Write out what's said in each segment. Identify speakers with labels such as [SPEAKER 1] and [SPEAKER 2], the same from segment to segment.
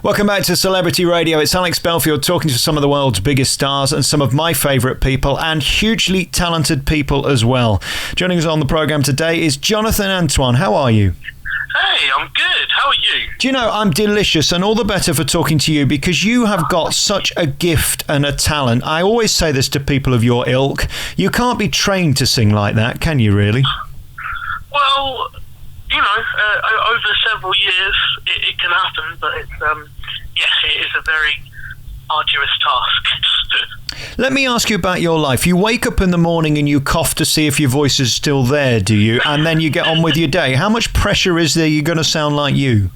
[SPEAKER 1] Welcome back to Celebrity Radio. It's Alex Belfield talking to some of the world's biggest stars and some of my favourite people and hugely talented people as well. Joining us on the programme today is Jonathan Antoine. How are you?
[SPEAKER 2] Hey, I'm good. How are you?
[SPEAKER 1] Do you know, I'm delicious and all the better for talking to you because you have got such a gift and a talent. I always say this to people of your ilk. You can't be trained to sing like that, can you really?
[SPEAKER 2] Well, you know, over several years it can happen, but it's it is a very arduous task.
[SPEAKER 1] Let me ask you about your life. You wake up in the morning and you cough to see if your voice is still there, do you? And then you get on with your day. How much pressure is there you're going to sound like you?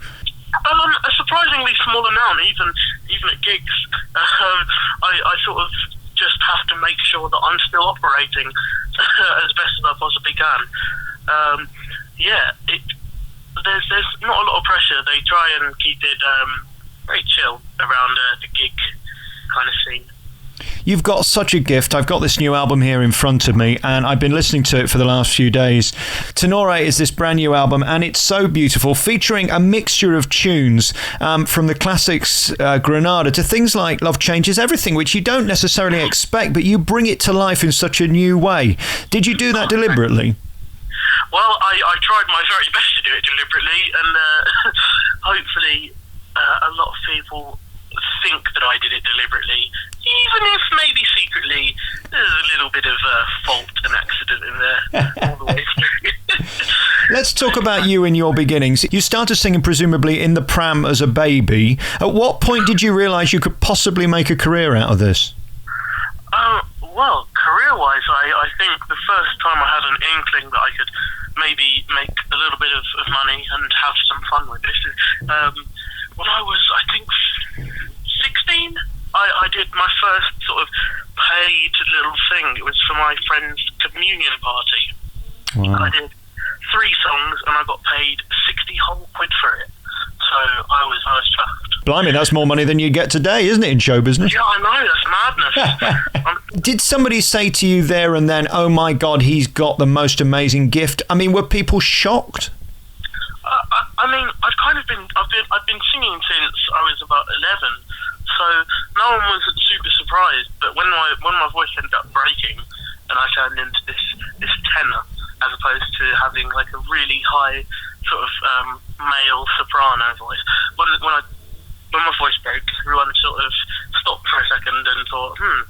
[SPEAKER 2] A surprisingly small amount, even at gigs. I sort of just have to make sure that I'm still operating as best as I possibly can. There's not a lot of pressure. They try and keep it very chill around the gig kind of scene.
[SPEAKER 1] You've got such a gift. I've got this new album here in front of me and I've been listening to it for the last few days. Tenore is this brand new album and it's so beautiful, featuring a mixture of tunes from the classics Granada to things like Love Changes Everything, which you don't necessarily expect, but you bring it to life in such a new way. Did you do that deliberately?
[SPEAKER 2] Well, I tried my very best to do it deliberately, and hopefully a lot of people think that I did it deliberately, even if maybe secretly there's a little bit of fault and accident in there all the way through.
[SPEAKER 1] Let's talk about you and your beginnings. You started singing presumably in the pram as a baby. At what point did you realise you could possibly make a career out of this?
[SPEAKER 2] Well, career-wise, I think the first time I had an inkling that I could maybe make a little bit of money and have some fun with this is when I was, I think, 16. I did my first sort of paid little thing. It was for my friend's communion party.
[SPEAKER 1] Wow.
[SPEAKER 2] I did 3 songs and I got paid 60 whole quid for it. So I was chuffed.
[SPEAKER 1] Blimey, that's more money than you get today, isn't it, in show business?
[SPEAKER 2] Yeah, I know, that's madness.
[SPEAKER 1] Did somebody say to you there and then, oh my God, he's got the most amazing gift? I mean, were people shocked?
[SPEAKER 2] I've been singing since I was about 11, so no one was super surprised. But when my voice ended up breaking and I turned into this tenor, as opposed to having like a really high sort of male soprano voice, when my voice broke, everyone sort of stopped for a second and thought, there's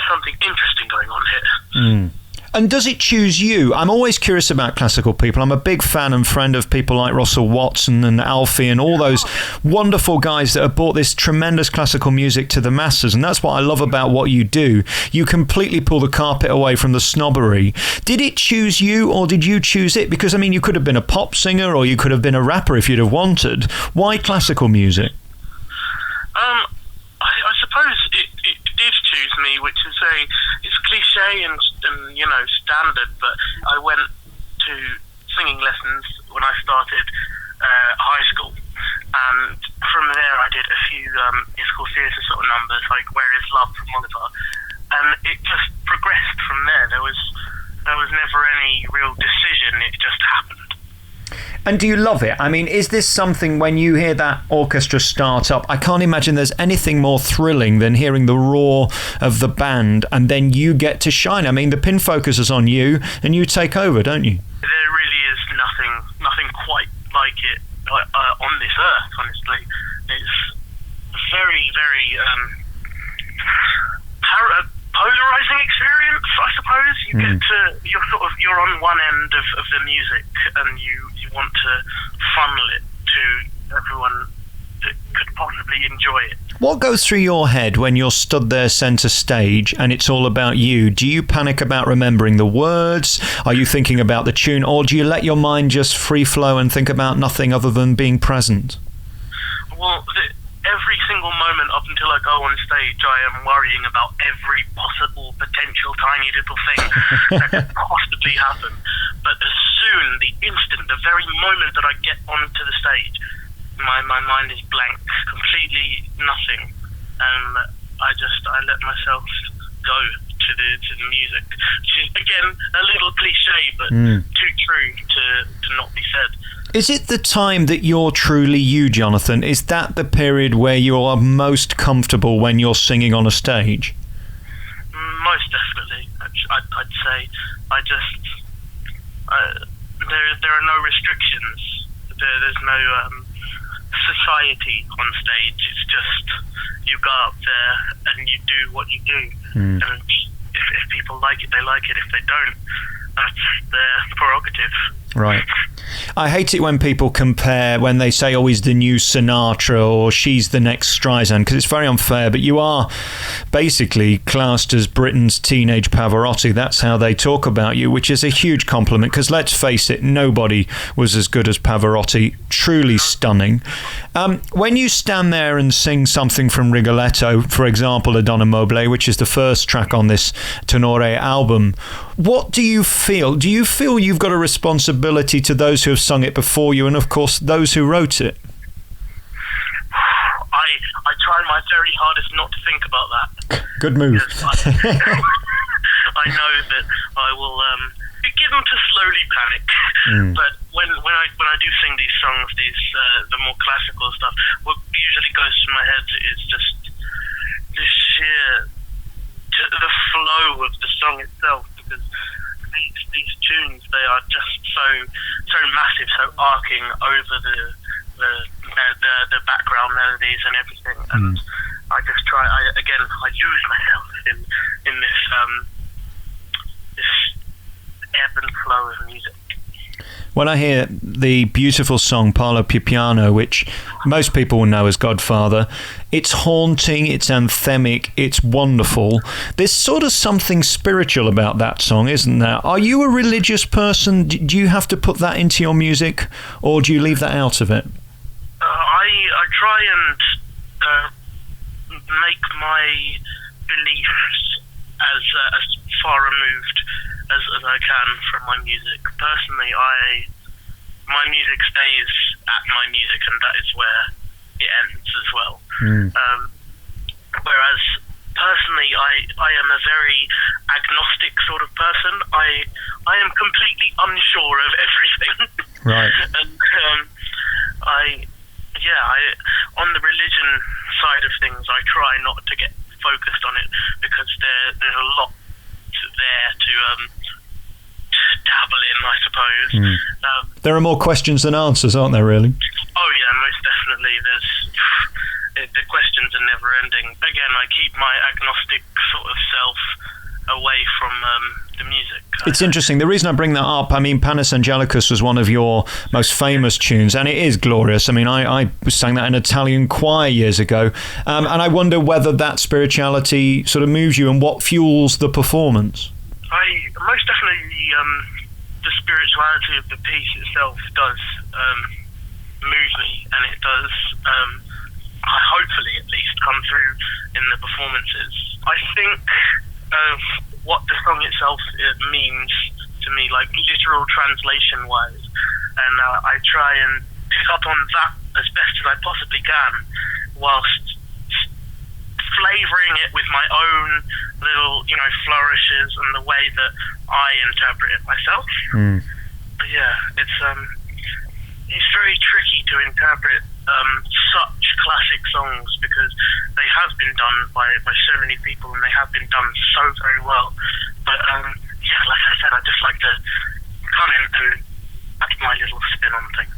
[SPEAKER 2] something interesting going on here.
[SPEAKER 1] And does it choose you? I'm always curious about classical people. I'm a big fan and friend of people like Russell Watson and Alfie and all those wonderful guys that have brought this tremendous classical music to the masses. And that's what I love about what you do. You completely pull the carpet away from the snobbery. Did it choose you or did you choose it? Because, I mean, you could have been a pop singer or you could have been a rapper if you'd have wanted. Why classical music?
[SPEAKER 2] I suppose it did choose me, which is it's cliche and you know, standard, but I went to singing lessons when I started high school, and from there I did a few musical theatre sort of numbers like Where Is Love from Oliver, and it just progressed from there. There was never any real decision, it just happened.
[SPEAKER 1] And do you love it? I mean, is this something when you hear that orchestra start up, I can't imagine there's anything more thrilling than hearing the roar of the band and then you get to shine. I mean, the pin focus is on you and you take over, don't you?
[SPEAKER 2] There really is nothing quite like it on this earth, honestly. It's very, very polarizing experience, I suppose. You get to, you're on one end of the music and you want to funnel it to everyone that could possibly enjoy it.
[SPEAKER 1] What goes through your head when you're stood there centre stage and it's all about you? Do you panic about remembering the words? Are you thinking about the tune? Or do you let your mind just free flow and think about nothing other than being present?
[SPEAKER 2] Well, every single moment up until I go on stage, I am worrying about every possible, potential, tiny little thing that could possibly happen. But as soon, the instant, the very moment that I get onto the stage, my mind is blank, completely nothing, and I let myself go to the music, which is again a little cliche, but too true to not be said.
[SPEAKER 1] Is it the time that you're truly you, Jonathan? Is that the period where you are most comfortable when you're singing on a stage?
[SPEAKER 2] Most definitely, I'd say. There are no restrictions. There's no society on stage. It's just you go up there and you do what you do. And if people like it, they like it. If they don't, that's their prerogative.
[SPEAKER 1] Right. I hate it when people compare, when they say, oh, he's the new Sinatra or she's the next Streisand, because it's very unfair, but you are basically classed as Britain's teenage Pavarotti. That's how they talk about you, which is a huge compliment, because let's face it, nobody was as good as Pavarotti. Truly stunning. When you stand there and sing something from Rigoletto, for example, La Donna Mobile, which is the first track on this Tenore album, what do you feel? Do you feel you've got a responsibility to those who have sung it before you and, of course, those who wrote it?
[SPEAKER 2] I try my very hardest not to think about that.
[SPEAKER 1] Good move.
[SPEAKER 2] I know that I will be given to slowly panic. But when I do sing these songs, the more classical stuff, what usually goes through my head is just the sheer the flow of the song itself, because these tunes, they are just so massive, so arcing over the background melodies and everything, and I just try. I use myself in this ebb and flow of music.
[SPEAKER 1] When I hear the beautiful song Parlo Più Piano, which most people will know as Godfather, it's haunting, it's anthemic, it's wonderful. There's sort of something spiritual about that song, isn't there? Are you a religious person? Do you have to put that into your music, or do you leave that out of it?
[SPEAKER 2] I try and make my beliefs as far removed as I can from my music. Personally, my music stays at my music, and that is where it ends as well. Whereas personally, I am a very agnostic sort of person. I am completely unsure of everything.
[SPEAKER 1] Right.
[SPEAKER 2] And on the religion side of things, I try not to get focused on it, because there's a lot there to dabble in, I suppose.
[SPEAKER 1] There are more questions than answers, aren't there, really?
[SPEAKER 2] Oh yeah, most definitely. The questions are never ending. Again, I keep my agnostic sort of self away from the music.
[SPEAKER 1] It's interesting. The reason I bring that up, I mean, Panis Angelicus was one of your most famous tunes, and it is glorious. I mean, I sang that in an Italian choir years ago, and I wonder whether that spirituality sort of moves you and what fuels the performance.
[SPEAKER 2] Most definitely the spirituality of the piece itself does move me, and it does hopefully at least come through in the performances. I think what the song itself means to me, like literal translation wise, and I try and pick up on that as best as I possibly can, whilst flavouring it with my own little, flourishes and the way that I interpret it myself. But yeah, it's very tricky to interpret such classic songs, because they have been done by so many people, and they have been done so very well. But like I said, I just like to come in and add my little spin on things.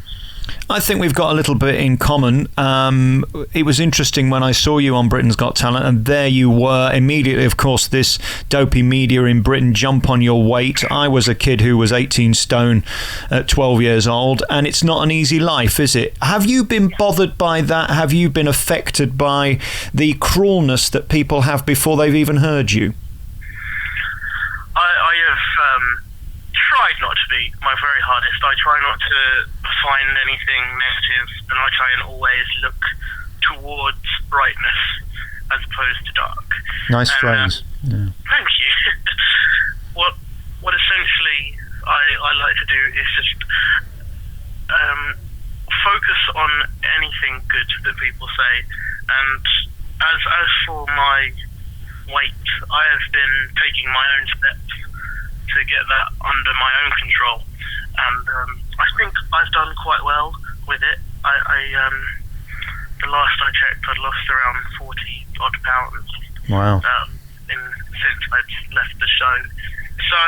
[SPEAKER 1] I think we've got a little bit in common. It was interesting when I saw you on Britain's Got Talent, and there you were immediately, of course, this dopey media in Britain jump on your weight. I was a kid who was 18 stone at 12 years old, and it's not an easy life, is it? Have you been bothered by that? Have you been affected by the cruelness that people have before they've even heard you?
[SPEAKER 2] I have tried not to be my very hardest. I try not to find anything negative, and I try and always look towards brightness as opposed to dark.
[SPEAKER 1] Nice phrase.
[SPEAKER 2] Thank you. What essentially I like to do is just focus on anything good that people say, and as for my weight, I have been taking my own steps to get that under my own control, and I I think I've done quite well with it. The last I checked, I'd lost around 40 odd pounds.
[SPEAKER 1] Wow.
[SPEAKER 2] Since I'd left the show. So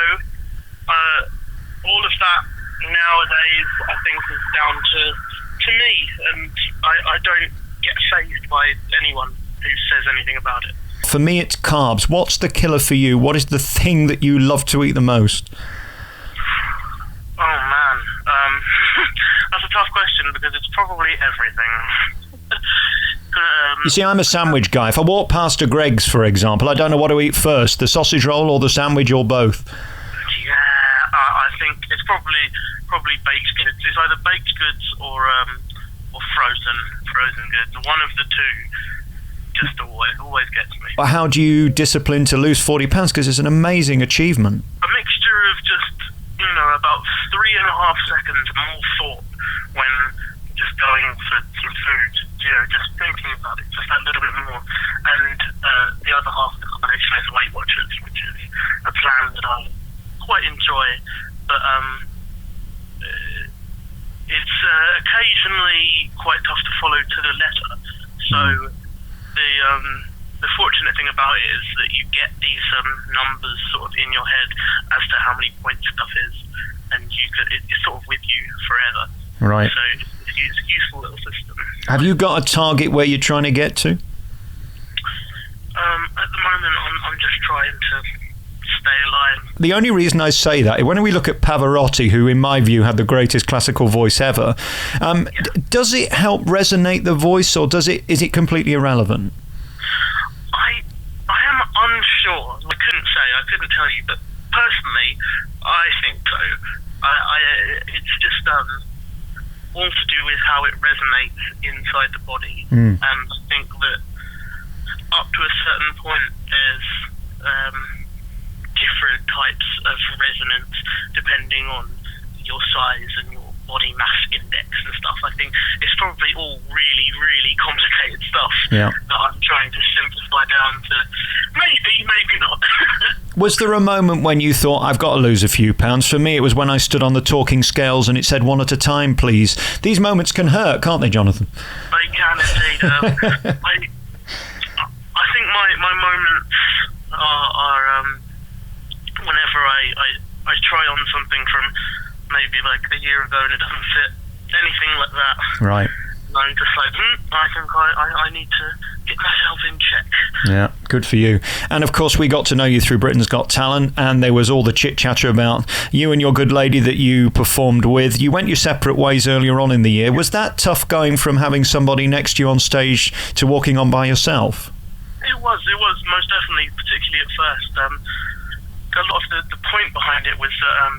[SPEAKER 2] all of that nowadays, I think, is down to me, and I don't get fazed by anyone who says anything about it.
[SPEAKER 1] For me, it's carbs. What's the killer for you? What is the thing that you love to eat the most?
[SPEAKER 2] Oh man, that's a tough question because it's probably everything.
[SPEAKER 1] You see, I'm a sandwich guy. If I walk past a Greg's, for example, I don't know what to eat first, the sausage roll or the sandwich or both.
[SPEAKER 2] Yeah, I think it's probably baked goods. It's either baked goods or frozen goods. One of the two just always gets me.
[SPEAKER 1] How do you discipline to lose 40 pounds? Because it's an amazing achievement.
[SPEAKER 2] A mixture of just, about 3.5 seconds more thought when just going for some food. Just thinking about it just a little bit more. And the other half of the combination is Weight Watchers, which is a plan that I quite enjoy. But it's occasionally quite tough to follow to the letter. So the fortunate thing about it is that you get these numbers sort of in your head as to how many points stuff is, and it's sort of with you forever.
[SPEAKER 1] Right.
[SPEAKER 2] So it's a useful little system.
[SPEAKER 1] Have you got a target where you're trying to get to?
[SPEAKER 2] At the moment, I'm just trying to stay alive.
[SPEAKER 1] The only reason I say that, when we look at Pavarotti, who in my view had the greatest classical voice ever, does it help resonate the voice, or is it completely irrelevant?
[SPEAKER 2] I am unsure. I couldn't tell you, but personally, I think so. It's just all to do with how it resonates inside the body, and I think that up to a certain point, there's different types of resonance depending on your size and your body mass index and stuff. I think it's probably all really, really complicated stuff that I'm trying to simplify down to maybe not.
[SPEAKER 1] Was there a moment when you thought, I've got to lose a few pounds? For me, it was when I stood on the talking scales and it said 1 at a time, please. These moments can hurt, can't they, Jonathan?
[SPEAKER 2] They can indeed. I think my moments are whenever I try on something from maybe like a year ago and it doesn't fit, anything like that.
[SPEAKER 1] Right.
[SPEAKER 2] I'm just like, I think I need to get myself in check.
[SPEAKER 1] Yeah, good for you. And of course, we got to know you through Britain's Got Talent, and there was all the chit-chatter about you and your good lady that you performed with. You went your separate ways earlier on in the year. Was that tough going from having somebody next to you on stage to walking on by yourself?
[SPEAKER 2] It was most definitely, particularly at first. A lot of the point behind it was that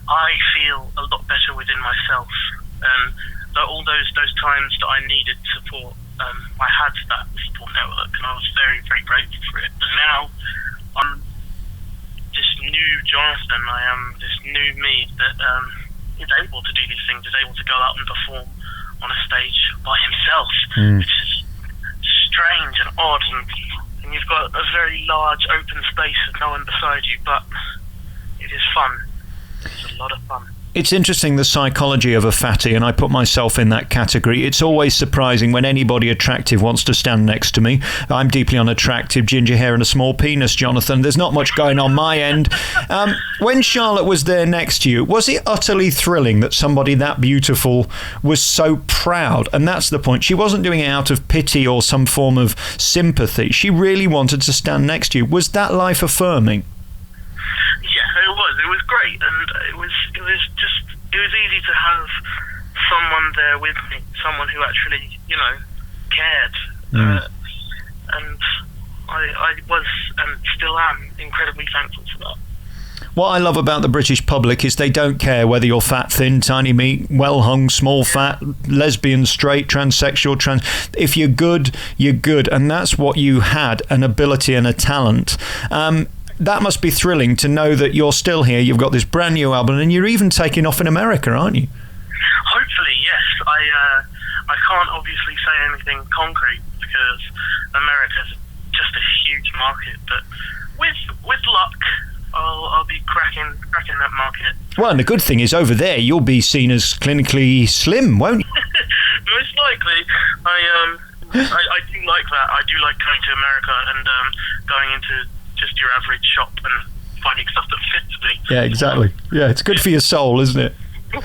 [SPEAKER 2] I feel a lot better within myself. All those times that I needed support, I had that support network, and I was very, very grateful for it. But now I'm this new Jonathan. I am this new me that is able to do these things, is able to go out and perform on a stage by himself, which is strange and odd, and you've got a very large open space with no one beside you, but it is fun. It's a lot of fun.
[SPEAKER 1] It's interesting, the psychology of a fatty, and I put myself in that category. It's always surprising when anybody attractive wants to stand next to me. I'm deeply unattractive, ginger hair and a small penis, Jonathan. There's not much going on my end. When Charlotte was there next to you, was it utterly thrilling that somebody that beautiful was so proud? And that's the point. She wasn't doing it out of pity or some form of sympathy. She really wanted to stand next to you. Was that life affirming?
[SPEAKER 2] Yeah, it was. It was great, and it was easy to have someone there with me, someone who actually, cared. And I was and still am incredibly thankful for that.
[SPEAKER 1] What I love about the British public is they don't care whether you're fat, thin, tiny meat, well hung, small fat, lesbian, straight, transsexual, trans. If you're good, you're good, and that's what you had, an ability and a talent. That must be thrilling to know that you're still here, you've got this brand new album, and you're even taking off in America, aren't you?
[SPEAKER 2] Hopefully, yes. I can't obviously say anything concrete because America's just a huge market, but with luck, I'll be cracking that market.
[SPEAKER 1] Well, and the good thing is over there you'll be seen as clinically slim, won't you?
[SPEAKER 2] Most likely. I do like that. I do like going to America and going into just your average shop and finding stuff that fits me.
[SPEAKER 1] Yeah, exactly. Yeah, it's good for your soul, isn't it?
[SPEAKER 2] Yeah,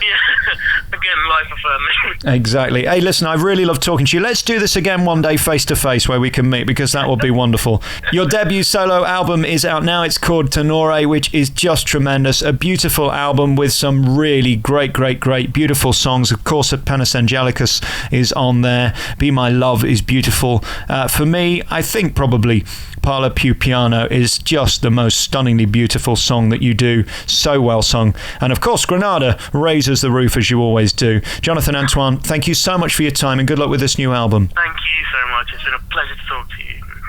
[SPEAKER 2] again, life affirming.
[SPEAKER 1] Exactly. Hey, listen, I've really loved talking to you. Let's do this again one day face to face where we can meet, because that will be wonderful. Your debut solo album is out now. It's called Tenore, which is just tremendous. A beautiful album with some really great, beautiful songs. Of course, Panis Angelicus is on there. Be My Love is beautiful. For me, I think probably Parla Più Piano is just the most stunningly beautiful song that you do, so well sung. And of course, Granada raises the roof as you always do. Jonathan, Antoine, thank you so much for your time and good luck with this new album.
[SPEAKER 2] Thank you so much. It's been a pleasure to talk to you.